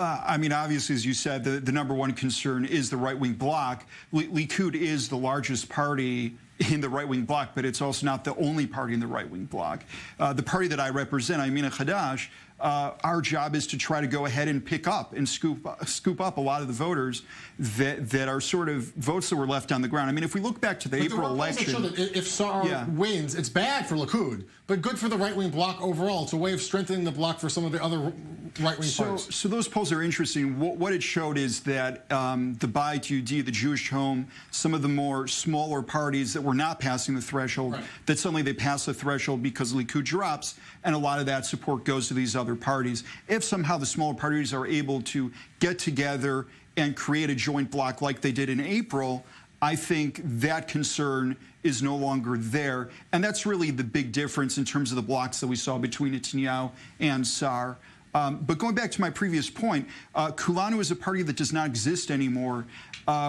I mean, obviously, as you said, the number one concern is the right-wing bloc. Likud is the largest party in the right-wing bloc, but it's also not the only party in the right-wing bloc. The party that I represent, Yamina Chadash, our job is to try to go ahead and pick up and scoop up a lot of the voters that are sort of votes that were left on the ground. I mean, if we look back to the April election, if Saar wins, it's bad for Likud, but good for the right-wing bloc overall. It's a way of strengthening the bloc for some of the other right-wing parties. So those polls are interesting. What it showed is that the Bayit Yehudi, the Jewish Home, some of the more smaller parties that were not passing the threshold, that suddenly they pass the threshold because Likud drops, and a lot of that support goes to these other parties. If somehow the smaller parties are able to get together and create a joint bloc like they did in April, I think that concern is no longer there. And that's really the big difference in terms of the blocs that we saw between Netanyahu and Saar. But going back to my previous point, Kulanu is a party that does not exist anymore.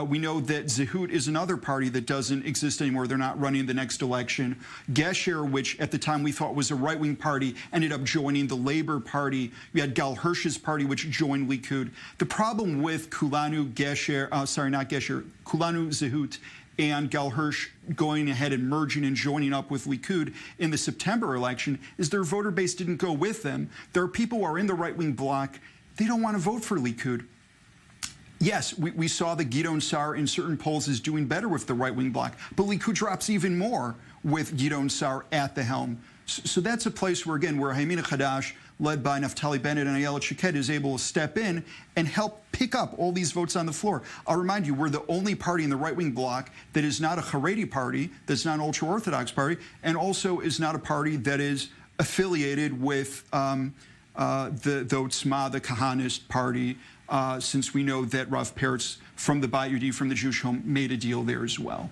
We know that Zehut is another party that doesn't exist anymore. They're not running the next election. Gesher, which at the time we thought was a right-wing party, ended up joining the Labor Party. We had Gal Hirsch's party, which joined Likud. The problem with Kulanu, Gesher, Kulanu, Zehut, and Gal Hirsch going ahead and merging and joining up with Likud in the September election is their voter base didn't go with them. There are people who are in the right-wing bloc. They don't want to vote for Likud. Yes, we saw that Gideon Saar in certain polls is doing better with the right-wing bloc, but Likud drops even more with Gideon Saar at the helm. So that's a place where, again, where Yamina Chadash, led by Naftali Bennett and Ayelet Shaked, is able to step in and help pick up all these votes on the floor. I'll remind you, we're the only party in the right-wing bloc that is not a Haredi party, that's not an ultra-Orthodox party, and also is not a party that is affiliated with the Otzma, the Kahanist party, since we know that Rav Peretz from the Bayit Yehudi, from the Jewish Home, made a deal there as well.